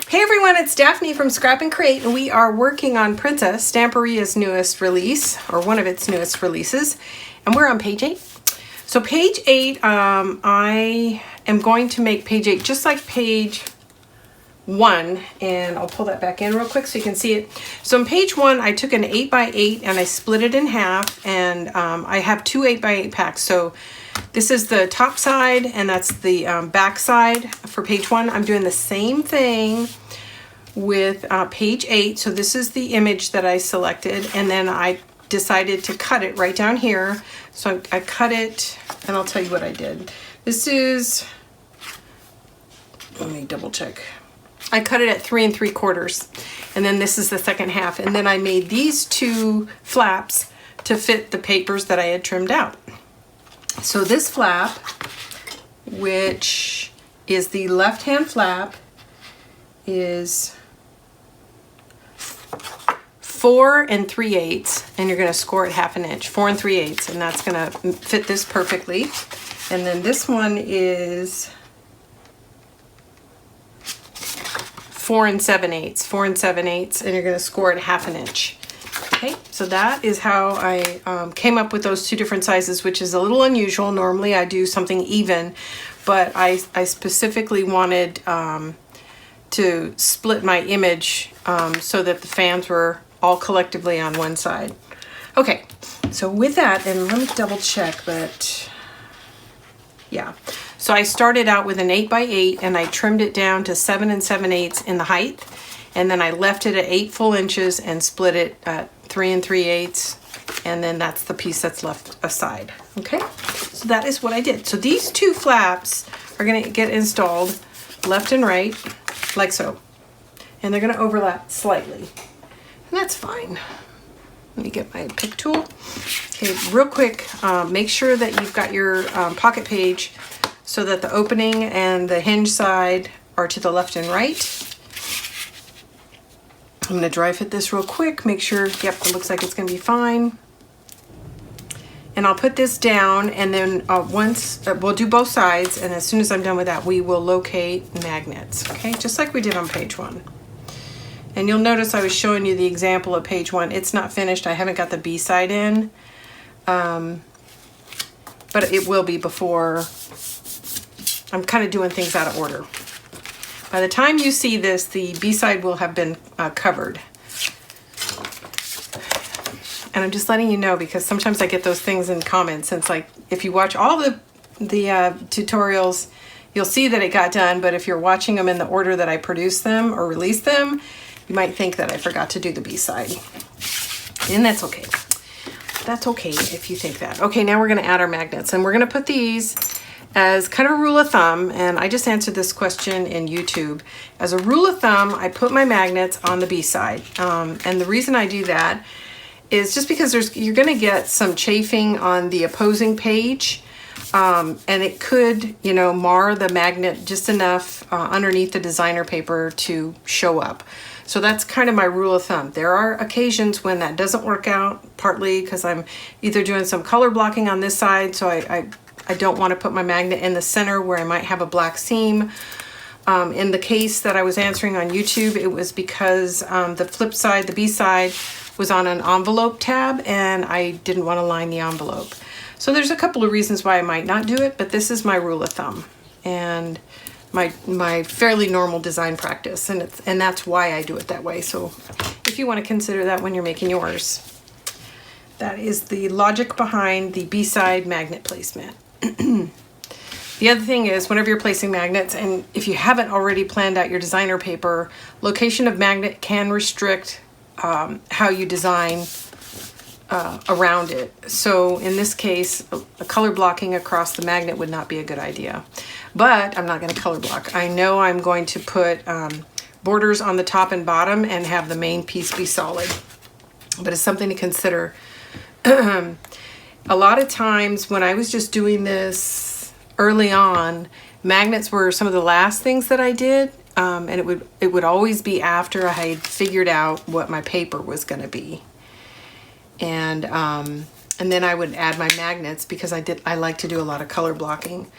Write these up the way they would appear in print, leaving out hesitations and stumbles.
Hey everyone, it's Daphne from Scrap and Create, and we are working on Princess, Stamperia's newest release, or one of its newest releases, and we're on page 8. So page 8, I am going to make page 8 just like page 1, and I'll pull that back in real quick so you can see it. So on page 1, I took an 8x8 and I split it in half, and I have two 8x8 packs. So this is the top side and that's the back side for page 1. I'm doing the same thing with page 8. So this is the image that I selected, and then I decided to cut it right down here. So I cut it, and I'll tell you what I did. This is, let me double check. I cut it at 3 3/4, and then this is the second half. And then I made these two flaps to fit the papers that I had trimmed out. So this flap, which is the left-hand flap, is 4 3/8, and you're going to score it 1/2 inch, 4 3/8, and that's going to fit this perfectly. And then this one is 4 7/8, 4 7/8, and you're going to score it 1/2 inch. Okay, so that is how I came up with those two different sizes, which is a little unusual. Normally I do something even, but I specifically wanted to split my image so that the fans were all collectively on one side. Okay, so with that, and let me double check, but yeah. So I started out with an 8x8 and I trimmed it down to 7 7/8 in the height, and then I left it at 8 full inches and split it at 3 3/8, and then that's the piece that's left aside. Okay, so that is what I did. So these two flaps are going to get installed left and right, like so, and they're going to overlap slightly, and that's fine. Let me get my pick tool. Okay, real quick, make sure that you've got your pocket page so that the opening and the hinge side are to the left and right. I'm going to dry fit this real quick, make sure, yep, it looks like it's going to be fine. And I'll put this down, and then we'll do both sides, and as soon as I'm done with that, we will locate magnets, okay? Just like we did on page 1. And you'll notice I was showing you the example of page 1. It's not finished. I haven't got the B side in, but it will be before. I'm kind of doing things out of order. By the time you see this, the B-side will have been covered. And I'm just letting you know, because sometimes I get those things in comments, and it's like, if you watch all the tutorials, you'll see that it got done, but if you're watching them in the order that I produced them or released them, you might think that I forgot to do the B-side. And that's okay. That's okay if you think that. Okay, now we're going to add our magnets, and we're going to put these as kind of a rule of thumb, and I just answered this question in YouTube. As a rule of thumb, I put my magnets on the B side, and the reason I do that is just because you're going to get some chafing on the opposing page, and it could, you know, mar the magnet just enough underneath the designer paper to show up. So that's kind of my rule of thumb. There are occasions when that doesn't work out, partly because I'm either doing some color blocking on this side, so I don't want to put my magnet in the center where I might have a black seam. In the case that I was answering on YouTube, it was because the flip side, the B side, was on an envelope tab, and I didn't want to line the envelope. So there's a couple of reasons why I might not do it, but this is my rule of thumb and my fairly normal design practice, and that's why I do it that way. So if you want to consider that when you're making yours, that is the logic behind the B-side magnet placement. The other thing is, whenever you're placing magnets, and if you haven't already planned out your designer paper, location of magnet can restrict how you design around it. So in this case, a color blocking across the magnet would not be a good idea. But I'm not going to color block. I know I'm going to put borders on the top and bottom and have the main piece be solid. But it's something to consider. A lot of times when I was just doing this early on, magnets were some of the last things that I did, and it would always be after I had figured out what my paper was going to be, and then I would add my magnets because I like to do a lot of color blocking.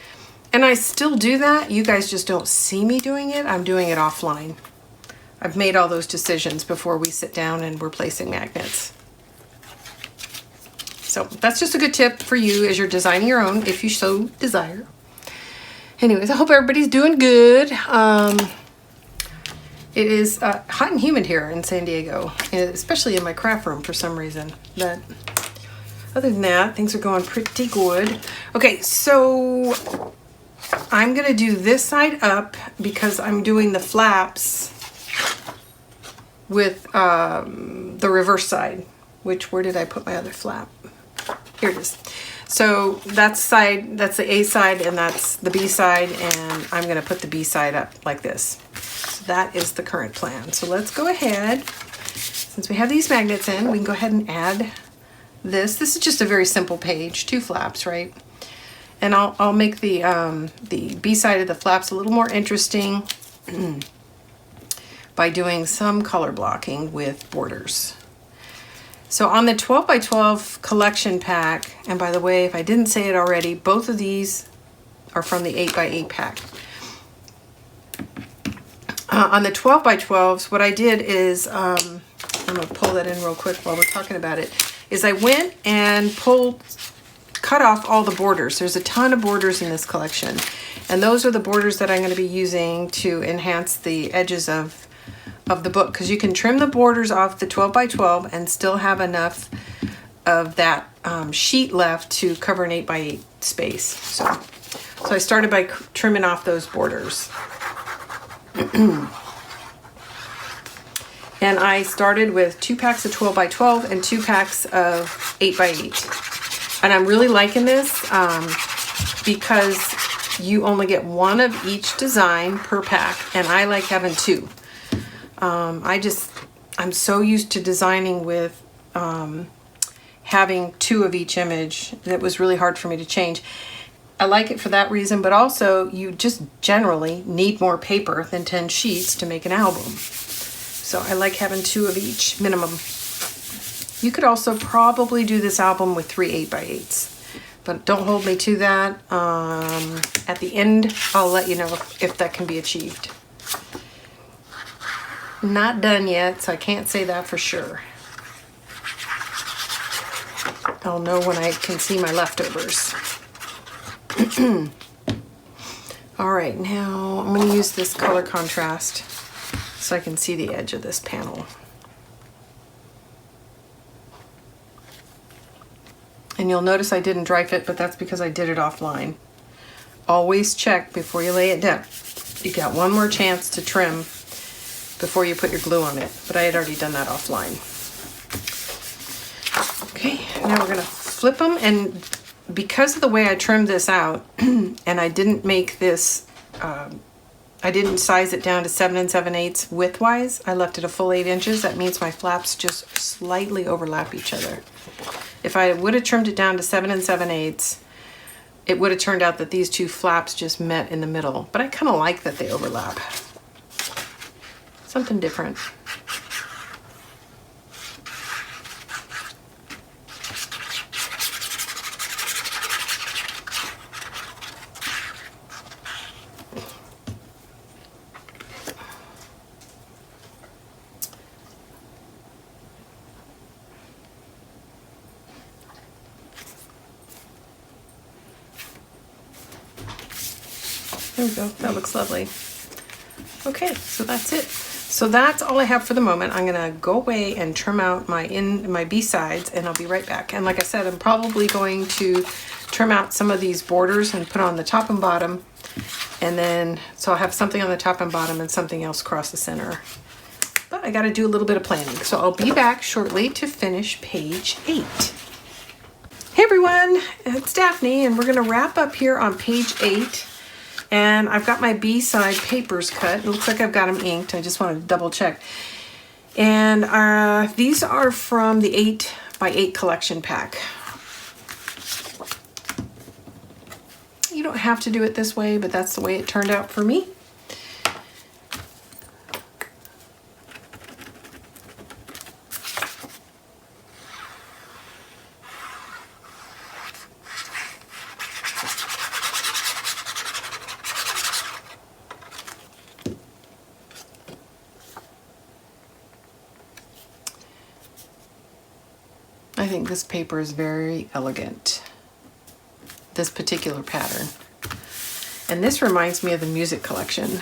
And I still do that. You guys just don't see me doing it. I'm doing it offline. I've made all those decisions before we sit down and we're placing magnets. So that's just a good tip for you as you're designing your own, if you so desire. Anyways, I hope everybody's doing good. It is hot and humid here in San Diego, especially in my craft room for some reason. But other than that, things are going pretty good. Okay, so I'm gonna do this side up because I'm doing the flaps with the reverse side. Where did I put my other flap? Here it is. So that's the A side and that's the B side, and I'm gonna put the B side up like this. So that is the current plan. So let's go ahead, since we have these magnets in, we can go ahead and add this. This is just a very simple page, 2 flaps, right? And I'll make the B side of the flaps a little more interesting by doing some color blocking with borders. So on the 12 by 12 collection pack, and by the way, if I didn't say it already, both of these are from the 8 by 8 pack. On the 12 by 12s, what I did is, I'm gonna pull that in real quick while we're talking about it, is I went and cut off all the borders. There's a ton of borders in this collection, and those are the borders that I'm going to be using to enhance the edges of the book, because you can trim the borders off the 12 by 12 and still have enough of that sheet left to cover an 8 by 8 space. So I started by trimming off those borders. And I started with 2 packs of 12 by 12 and 2 packs of 8 by 8. And I'm really liking this because you only get 1 of each design per pack, and I like having 2. I'm so used to designing with having 2 of each image that it was really hard for me to change. I like it for that reason, but also you just generally need more paper than 10 sheets to make an album. So I like having 2 of each minimum. You could also probably do this album with 3 8 by 8s, but don't hold me to that. At the end, I'll let you know if that can be achieved. Not done yet, so I can't say that for sure. I'll know when I can see my leftovers. All right, now I'm going to use this color contrast so I can see the edge of this panel. And you'll notice I didn't dry fit, but that's because I did it offline. Always check before you lay it down. You got one more chance to trim before you put your glue on it, but I had already done that offline. Okay, now we're gonna flip them, and because of the way I trimmed this out, and I didn't make this, I didn't size it down to 7 7/8 widthwise, I left it a full 8 inches. That means my flaps just slightly overlap each other. If I would have trimmed it down to 7 7/8, it would have turned out that these 2 flaps just met in the middle, but I kind of like that they overlap. Something different. There we go, that looks lovely. Okay, so that's it. So that's all I have for the moment. I'm gonna go away and trim out my B sides, and I'll be right back. And like I said, I'm probably going to trim out some of these borders and put on the top and bottom. And then, so I'll have something on the top and bottom and something else across the center. But I gotta do a little bit of planning. So I'll be back shortly to finish page 8. Hey everyone, it's Daphne, and we're gonna wrap up here on page 8. And I've got my B-side papers cut. It looks like I've got them inked. I just wanted to double check. And these are from the 8 by 8 collection pack. You don't have to do it this way, but that's the way it turned out for me. think this paper is very elegant, this particular pattern. And this reminds me of the music collection.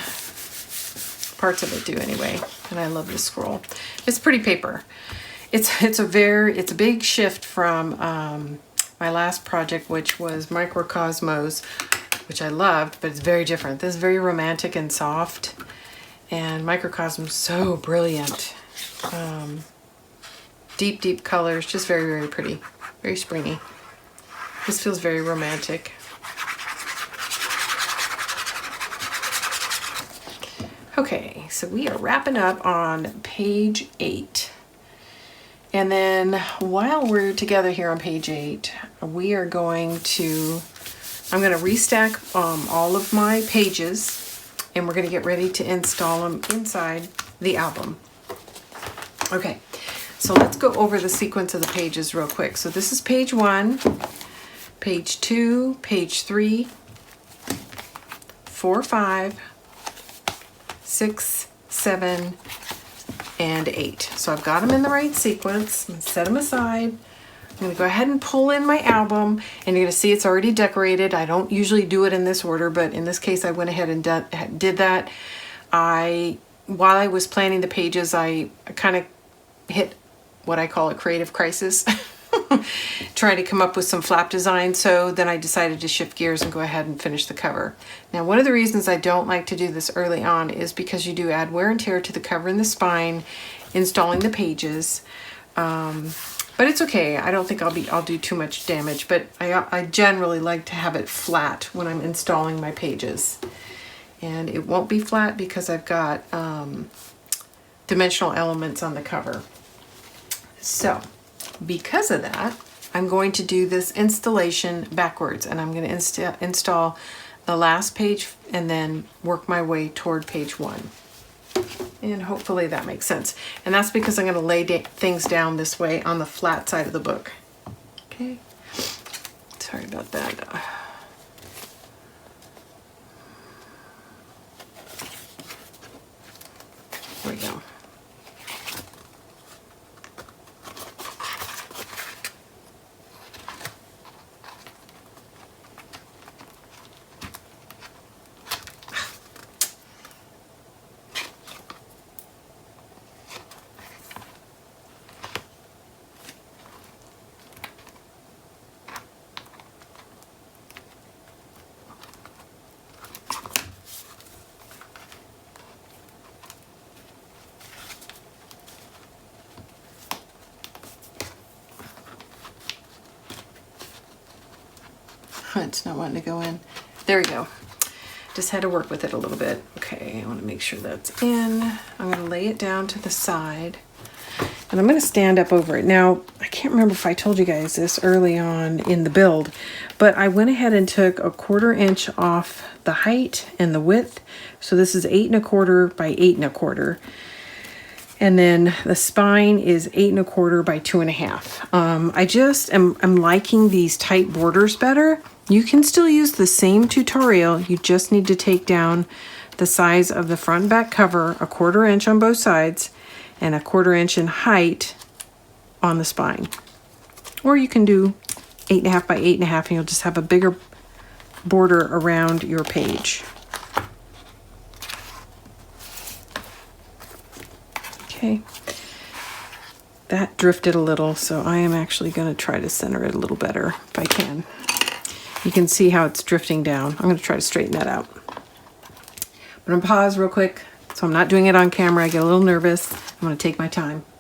Parts of it do anyway, and I love this scroll. It's pretty paper. It's a big shift from my last project, which was Microcosmos, which I loved, but it's very different. This is very romantic and soft, and Microcosmos so brilliant. Deep, deep colors, just very, very pretty, very springy. This feels very romantic. Okay, so we are wrapping up on page 8. And then while we're together here on page 8, we are going to, I'm going to restack all of my pages, and we're going to get ready to install them inside the album. Okay, so let's go over the sequence of the pages real quick. So this is page 1, page 2, page 3, 4, 5, 6, 7, and 8. So I've got them in the right sequence. I'm going to set them aside. I'm going to go ahead and pull in my album, and you're going to see it's already decorated. I don't usually do it in this order, but in this case I went ahead and did that. While I was planning the pages, I kind of hit what I call a creative crisis. Trying to come up with some flap design, so then I decided to shift gears and go ahead and finish the cover. Now, one of the reasons I don't like to do this early on is because you do add wear and tear to the cover and the spine, installing the pages. But it's okay. I don't think I'll do too much damage, but I generally like to have it flat when I'm installing my pages. And it won't be flat because I've got dimensional elements on the cover. So, because of that, I'm going to do this installation backwards, and I'm going to install the last page and then work my way toward page 1. And hopefully that makes sense. And that's because I'm going to lay things down this way on the flat side of the book. Okay. Sorry about that. There we go. It's not wanting to go in. There we go. Just had to work with it a little bit. Okay, I want to make sure that's in. I'm going to lay it down to the side, and I'm going to stand up over it. Now, I can't remember if I told you guys this early on in the build, but I went ahead and took 1/4 inch off the height and the width. So this is 8 1/4 by 8 1/4. And then the spine is 8 1/4 by 2 1/2. I just am liking these tight borders better. You can still use the same tutorial. You just need to take down the size of the front and back cover 1/4 inch on both sides and 1/4 inch in height on the spine. Or you can do 8 1/2 by 8 1/2, and you'll just have a bigger border around your page. Okay, that drifted a little, so I am actually going to try to center it a little better if I can. You can see how it's drifting down. I'm going to try to straighten that out. I'm going to pause real quick, so I'm not doing it on camera. I get a little nervous. I'm going to take my time.